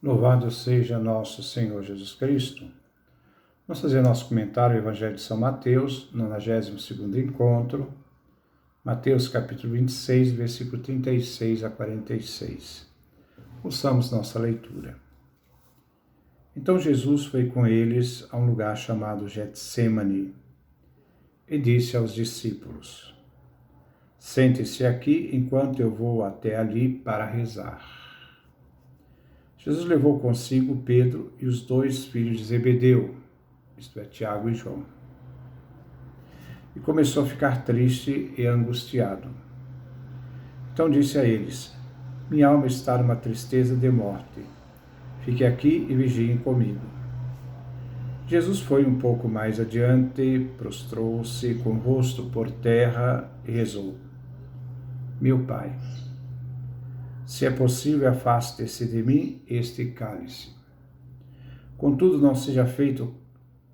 Louvado seja nosso Senhor Jesus Cristo. Vamos fazer nosso comentário ao Evangelho de São Mateus, 92º encontro, Mateus capítulo 26, versículo 36 a 46. Ouçamos nossa leitura. Então Jesus foi com eles a um lugar chamado Getsêmani e disse aos discípulos: Sente-se aqui enquanto eu vou até ali para rezar. Jesus levou consigo Pedro e os dois filhos de Zebedeu, isto é, Tiago e João, e começou a ficar triste e angustiado. Então disse a eles: Minha alma está numa tristeza de morte. Fique aqui e vigiem comigo. Jesus foi um pouco mais adiante, prostrou-se com o rosto por terra e rezou: Meu Pai, se é possível, afaste-se de mim este cálice. Contudo, não seja feito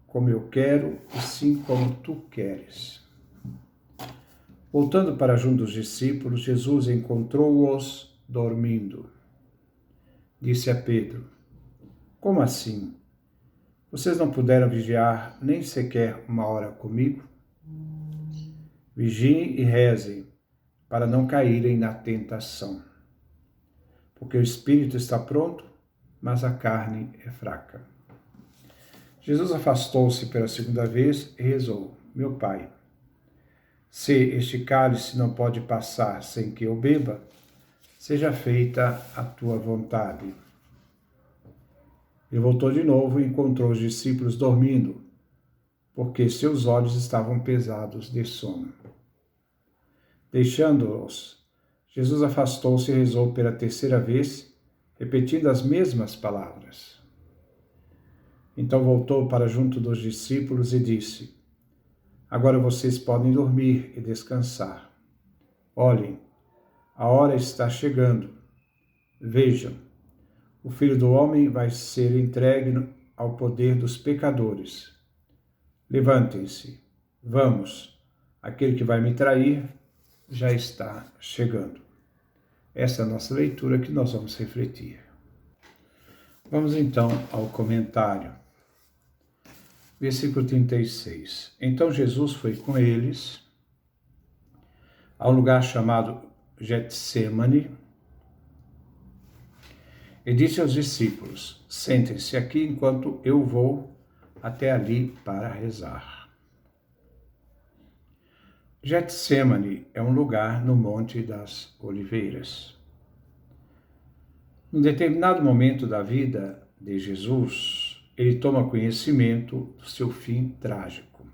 como eu quero, e sim como tu queres. Voltando para junto dos discípulos, Jesus encontrou-os dormindo. Disse a Pedro: Como assim? Vocês não puderam vigiar nem sequer uma hora comigo? Vigiem e rezem, para não caírem na tentação. Porque o espírito está pronto, mas a carne é fraca. Jesus afastou-se pela segunda vez e rezou: Meu Pai, se este cálice não pode passar sem que eu beba, seja feita a tua vontade. Ele voltou de novo e encontrou os discípulos dormindo, porque seus olhos estavam pesados de sono. Deixando-os, Jesus afastou-se e rezou pela terceira vez, repetindo as mesmas palavras. Então voltou para junto dos discípulos e disse: Agora vocês podem dormir e descansar. Olhem, a hora está chegando. Vejam, o Filho do Homem vai ser entregue ao poder dos pecadores. Levantem-se, vamos, aquele que vai me trair já está chegando. Essa é a nossa leitura que nós vamos refletir. Vamos então ao comentário. Versículo 36. Então Jesus foi com eles a um lugar chamado Getsêmani e disse aos discípulos: Sentem-se aqui enquanto eu vou até ali para rezar. Getsêmani é um lugar no Monte das Oliveiras. Num determinado momento da vida de Jesus, ele toma conhecimento do seu fim trágico.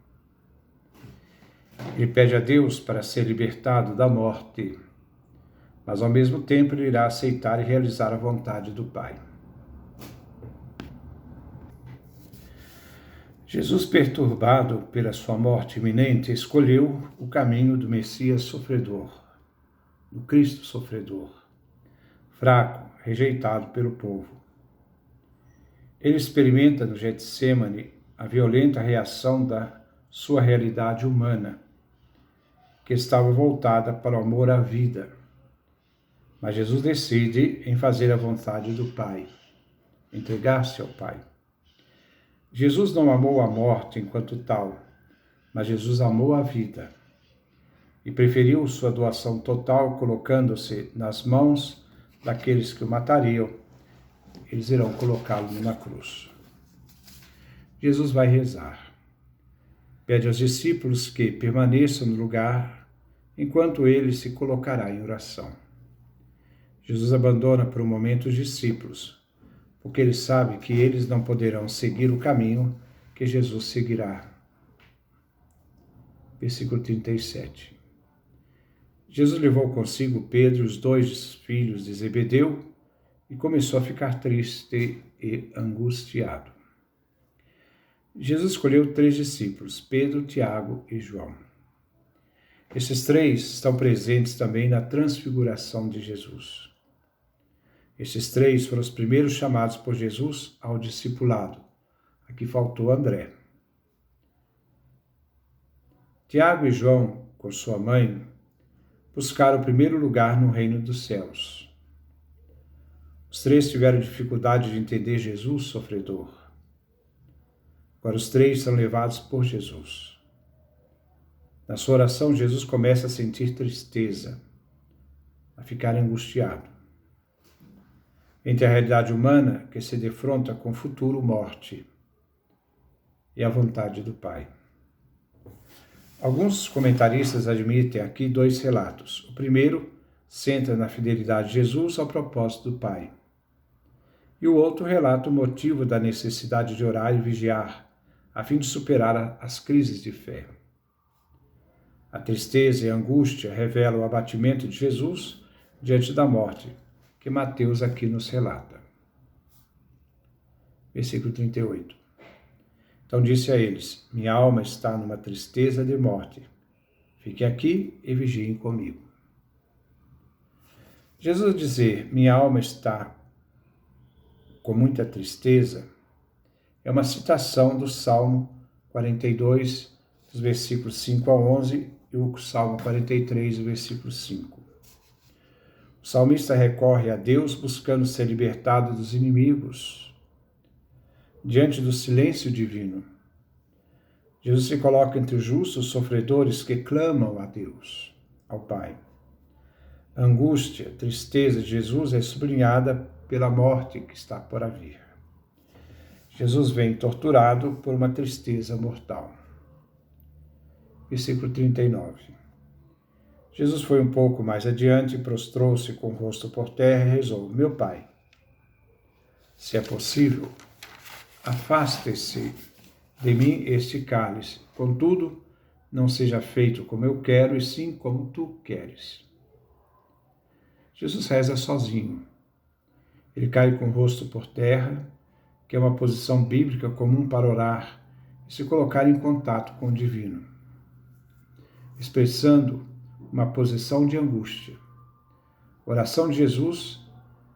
Ele pede a Deus para ser libertado da morte, mas ao mesmo tempo ele irá aceitar e realizar a vontade do Pai. Jesus, perturbado pela sua morte iminente, escolheu o caminho do Messias sofredor, do Cristo sofredor, fraco, rejeitado pelo povo. Ele experimenta no Getsêmani a violenta reação da sua realidade humana, que estava voltada para o amor à vida. Mas Jesus decide em fazer a vontade do Pai, entregar-se ao Pai. Jesus não amou a morte enquanto tal, mas Jesus amou a vida e preferiu sua doação total, colocando-se nas mãos daqueles que o matariam. Eles irão colocá-lo na cruz. Jesus vai rezar. Pede aos discípulos que permaneçam no lugar enquanto ele se colocará em oração. Jesus abandona por um momento os discípulos, porque ele sabe que eles não poderão seguir o caminho que Jesus seguirá. Versículo 37. Jesus levou consigo Pedro e os dois filhos de Zebedeu e começou a ficar triste e angustiado. Jesus escolheu 3 discípulos, Pedro, Tiago e João. Esses 3 estão presentes também na transfiguração de Jesus. Esses 3 foram os primeiros chamados por Jesus ao discipulado. Aqui faltou André. Tiago e João, com sua mãe, buscaram o primeiro lugar no reino dos céus. Os três tiveram dificuldade de entender Jesus sofredor. Agora os três são levados por Jesus. Na sua oração, Jesus começa a sentir tristeza, a ficar angustiado. Entre a realidade humana, que se defronta com o futuro morte, e a vontade do Pai. Alguns comentaristas admitem aqui dois relatos. O primeiro centra na fidelidade de Jesus ao propósito do Pai. E o outro relata o motivo da necessidade de orar e vigiar, a fim de superar as crises de fé. A tristeza e a angústia revelam o abatimento de Jesus diante da morte, que Mateus aqui nos relata. Versículo 38. Então disse a eles: minha alma está numa tristeza de morte. Fiquem aqui e vigiem comigo. Jesus dizer, minha alma está com muita tristeza, é uma citação do Salmo 42, dos versículos 5 a 11, e o Salmo 43, versículo 5. O salmista recorre a Deus buscando ser libertado dos inimigos, diante do silêncio divino. Jesus se coloca entre os justos sofredores que clamam a Deus, ao Pai. A angústia, a tristeza de Jesus é sublinhada pela morte que está por vir. Jesus vem torturado por uma tristeza mortal. Versículo 39. Jesus foi um pouco mais adiante, prostrou-se com o rosto por terra e rezou: meu Pai, se é possível, afaste-se de mim este cálice. Contudo, não seja feito como eu quero, e sim como tu queres. Jesus reza sozinho. Ele cai com o rosto por terra, que é uma posição bíblica comum para orar e se colocar em contato com o divino, expressando uma posição de angústia. A oração de Jesus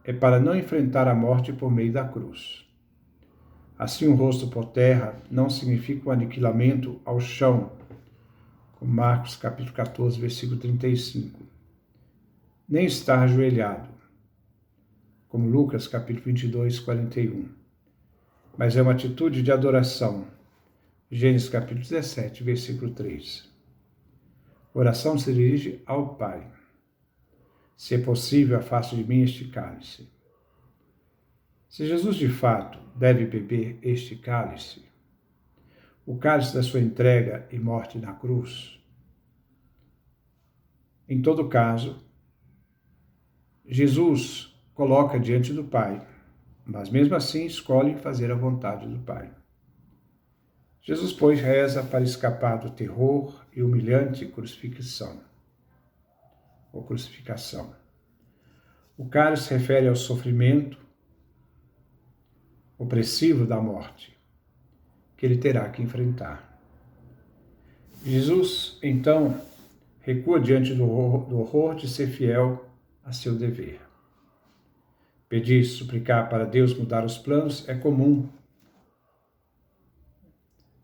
é para não enfrentar a morte por meio da cruz. Assim, o rosto por terra não significa um aniquilamento ao chão, como Marcos capítulo 14, versículo 35. Nem estar ajoelhado, como Lucas capítulo 22, 41. Mas é uma atitude de adoração. Gênesis capítulo 17, versículo 3. A oração se dirige ao Pai. Se é possível, afaste de mim este cálice. Se Jesus de fato deve beber este cálice, o cálice da sua entrega e morte na cruz, em todo caso, Jesus coloca diante do Pai, mas mesmo assim escolhe fazer a vontade do Pai. Jesus, pois, reza para escapar do terror e humilhante crucificação. O cálice se refere ao sofrimento opressivo da morte, que ele terá que enfrentar. Jesus, então, recua diante do horror de ser fiel a seu dever. Pedir e suplicar para Deus mudar os planos é comum.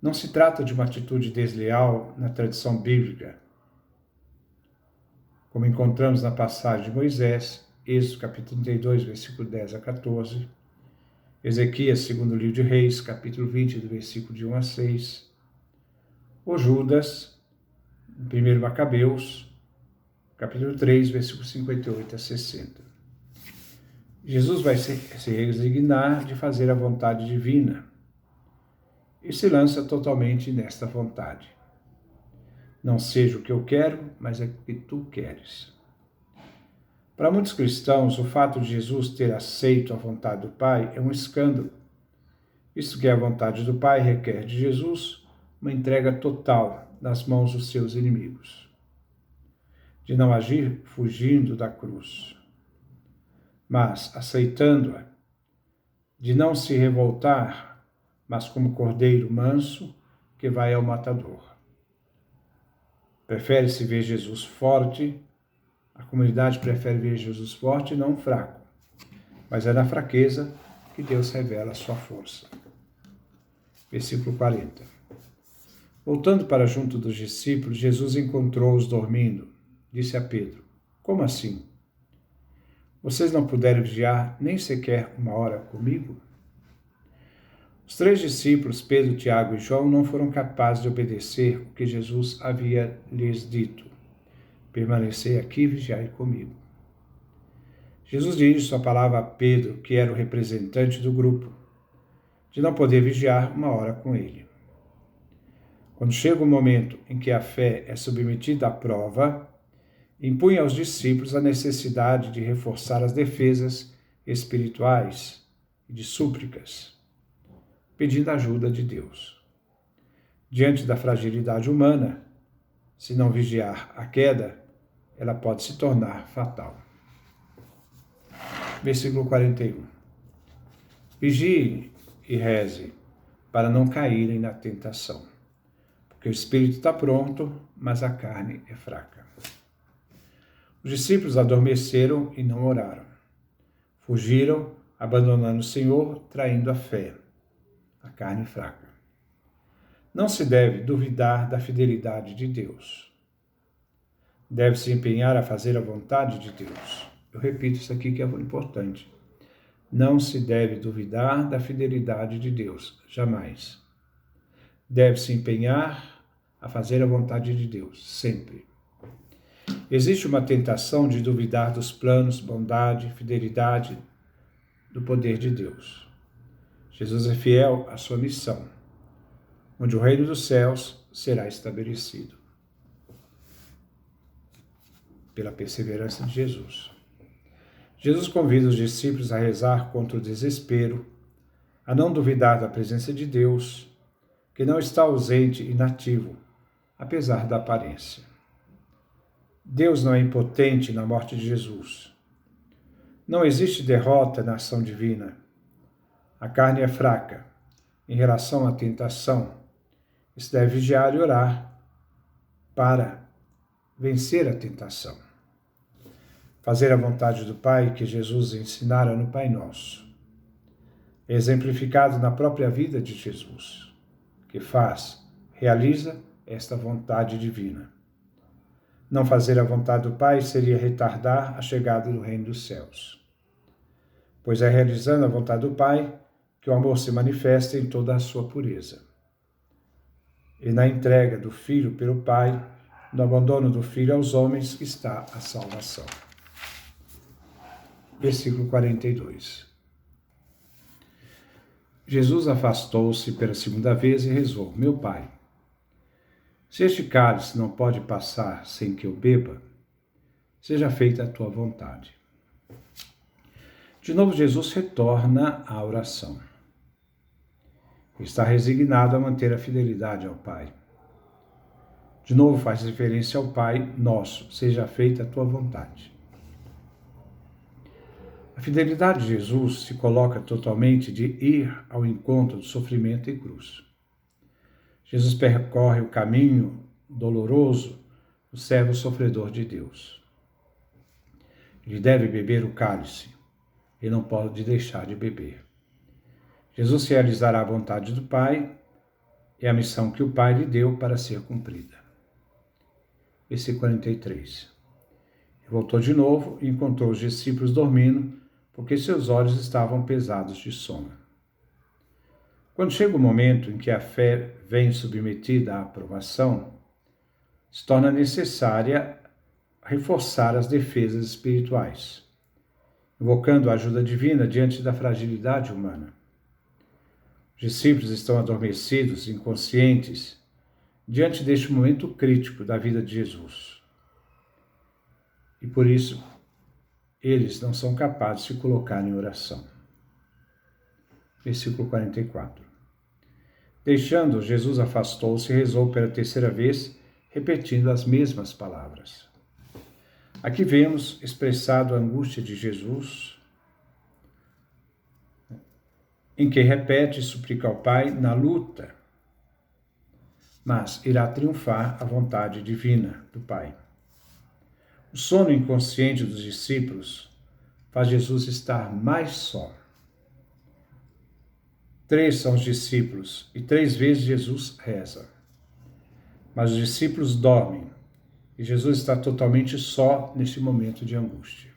Não se trata de uma atitude desleal na tradição bíblica, como encontramos na passagem de Moisés, Êxodo capítulo 32, versículo 10 a 14, Ezequias, segundo livro de Reis, capítulo 20, do versículo de 1 a 6, ou Judas, 1 Macabeus, capítulo 3, versículo 58 a 60. Jesus vai se resignar de fazer a vontade divina e se lança totalmente nesta vontade. Não seja o que eu quero, mas é o que tu queres. Para muitos cristãos, o fato de Jesus ter aceito a vontade do Pai é um escândalo, visto que a vontade do Pai requer de Jesus uma entrega total nas mãos dos seus inimigos, de não agir fugindo da cruz, mas aceitando-a, de não se revoltar, mas como cordeiro manso que vai ao matador. Prefere-se ver Jesus forte, a comunidade prefere ver Jesus forte e não fraco, mas é na fraqueza que Deus revela a sua força. Versículo 40. Voltando para junto dos discípulos, Jesus encontrou-os dormindo. Disse a Pedro: como assim? vocês não puderam vigiar nem sequer uma hora comigo? Os 3 discípulos, Pedro, Tiago e João, não foram capazes de obedecer o que Jesus havia lhes dito. Permanecei aqui e vigiai comigo. Jesus dirige sua palavra a Pedro, que era o representante do grupo, de não poder vigiar uma hora com ele. Quando chega o momento em que a fé é submetida à prova, impunha aos discípulos a necessidade de reforçar as defesas espirituais e de súplicas, pedindo a ajuda de Deus. Diante da fragilidade humana, se não vigiar a queda, ela pode se tornar fatal. Versículo 41. Vigie e reze para não caírem na tentação, porque o espírito está pronto, mas a carne é fraca. Os discípulos adormeceram e não oraram. Fugiram, abandonando o Senhor, traindo a fé, a carne fraca. Não se deve duvidar da fidelidade de Deus. Deve-se empenhar a fazer a vontade de Deus. Eu repito isso aqui que é importante. Não se deve duvidar da fidelidade de Deus, jamais. Deve-se empenhar a fazer a vontade de Deus, sempre. Existe uma tentação de duvidar dos planos, bondade, fidelidade, do poder de Deus. Jesus é fiel à sua missão, onde o reino dos céus será estabelecido pela perseverança de Jesus. Jesus convida os discípulos a rezar contra o desespero, a não duvidar da presença de Deus, que não está ausente e inativo, apesar da aparência. Deus não é impotente na morte de Jesus. Não existe derrota na ação divina. A carne é fraca em relação à tentação. Se deve vigiar e orar para vencer a tentação. Fazer a vontade do Pai que Jesus ensinara no Pai Nosso. É exemplificado na própria vida de Jesus, que realiza esta vontade divina. Não fazer a vontade do Pai seria retardar a chegada do reino dos céus. Pois é realizando a vontade do Pai que o amor se manifesta em toda a sua pureza. E na entrega do Filho pelo Pai, no abandono do Filho aos homens, está a salvação. Versículo 42. Jesus afastou-se pela segunda vez e rezou: Meu Pai, se este cálice não pode passar sem que eu beba, seja feita a tua vontade. De novo, Jesus retorna à oração. Está resignado a manter a fidelidade ao Pai. De novo, faz referência ao Pai Nosso: seja feita a tua vontade. A fidelidade de Jesus se coloca totalmente de ir ao encontro do sofrimento e cruz. Jesus percorre o caminho doloroso do servo sofredor de Deus. Ele deve beber o cálice e não pode deixar de beber. Jesus realizará a vontade do Pai e a missão que o Pai lhe deu para ser cumprida. Versículo 43. Voltou de novo e encontrou os discípulos dormindo, porque seus olhos estavam pesados de sono. Quando chega o momento em que a fé vem submetida à aprovação, se torna necessária reforçar as defesas espirituais, invocando a ajuda divina diante da fragilidade humana. Os discípulos estão adormecidos, inconscientes, diante deste momento crítico da vida de Jesus. E por isso, eles não são capazes de se colocar em oração. Versículo 44. Deixando, Jesus afastou-se e rezou pela terceira vez, repetindo as mesmas palavras. Aqui vemos expressado a angústia de Jesus, em que repete e suplica ao Pai na luta, mas irá triunfar a vontade divina do Pai. O sono inconsciente dos discípulos faz Jesus estar mais só. 3 são os discípulos e 3 vezes Jesus reza. Mas os discípulos dormem e Jesus está totalmente só neste momento de angústia.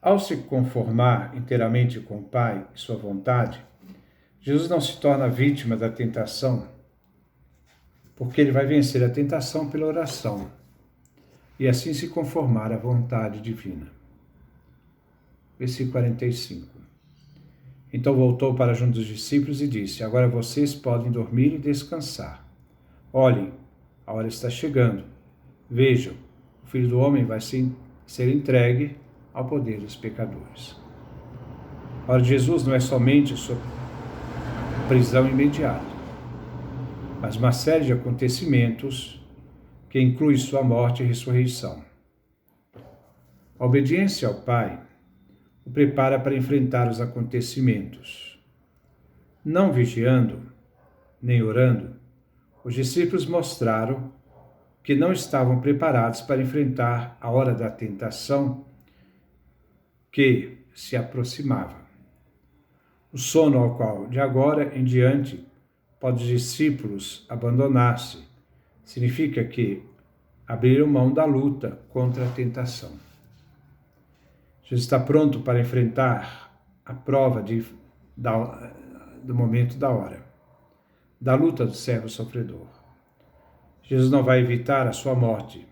Ao se conformar inteiramente com o Pai e sua vontade, Jesus não se torna vítima da tentação, porque ele vai vencer a tentação pela oração e assim se conformar à vontade divina. Versículo 45. Então voltou para junto dos discípulos e disse: agora vocês podem dormir e descansar. Olhem, a hora está chegando. Vejam, o Filho do Homem vai ser entregue ao poder dos pecadores. A hora de Jesus não é somente sua prisão imediata, mas uma série de acontecimentos que inclui sua morte e ressurreição. A obediência ao Pai o prepara para enfrentar os acontecimentos. Não vigiando, nem orando, os discípulos mostraram que não estavam preparados para enfrentar a hora da tentação que se aproximava. O sono ao qual, de agora em diante, podem os discípulos abandonar-se, significa que abriram mão da luta contra a tentação. Jesus está pronto para enfrentar a prova do momento da hora, da luta do servo sofredor. Jesus não vai evitar a sua morte,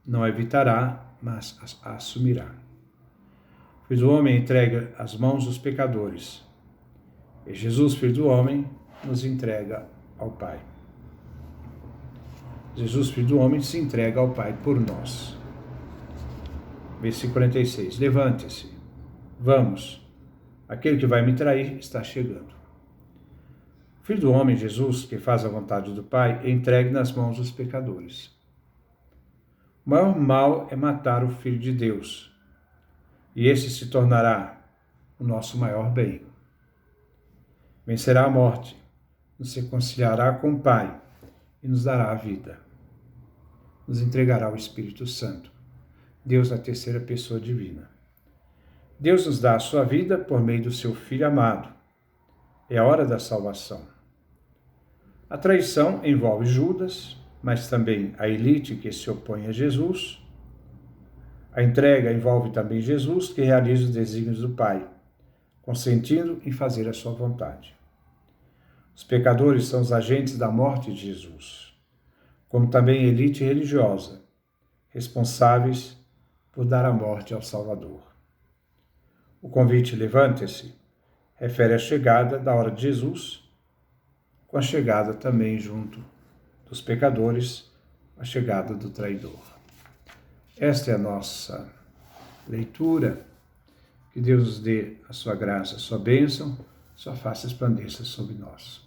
não a evitará, mas a assumirá. O Filho do Homem entrega as mãos dos pecadores, e Jesus, Filho do Homem, nos entrega ao Pai. Jesus, Filho do Homem, se entrega ao Pai por nós. Versículo 46. Levante-se, vamos, aquele que vai me trair está chegando. O Filho do Homem, Jesus, que faz a vontade do Pai, é entregue nas mãos dos pecadores. O maior mal é matar o Filho de Deus, e esse se tornará o nosso maior bem. Vencerá a morte, nos reconciliará com o Pai e nos dará a vida. Nos entregará o Espírito Santo, Deus, a terceira pessoa divina. Deus nos dá a sua vida por meio do seu Filho amado. É a hora da salvação. A traição envolve Judas, mas também a elite que se opõe a Jesus. A entrega envolve também Jesus, que realiza os desígnios do Pai, consentindo em fazer a sua vontade. Os pecadores são os agentes da morte de Jesus, como também a elite religiosa, responsáveis por dar a morte ao Salvador. O convite levante-se refere à chegada da hora de Jesus, com a chegada também junto dos pecadores, a chegada do traidor. Esta é a nossa leitura. Que Deus nos dê a sua graça, a sua bênção, sua face resplandeça sobre nós.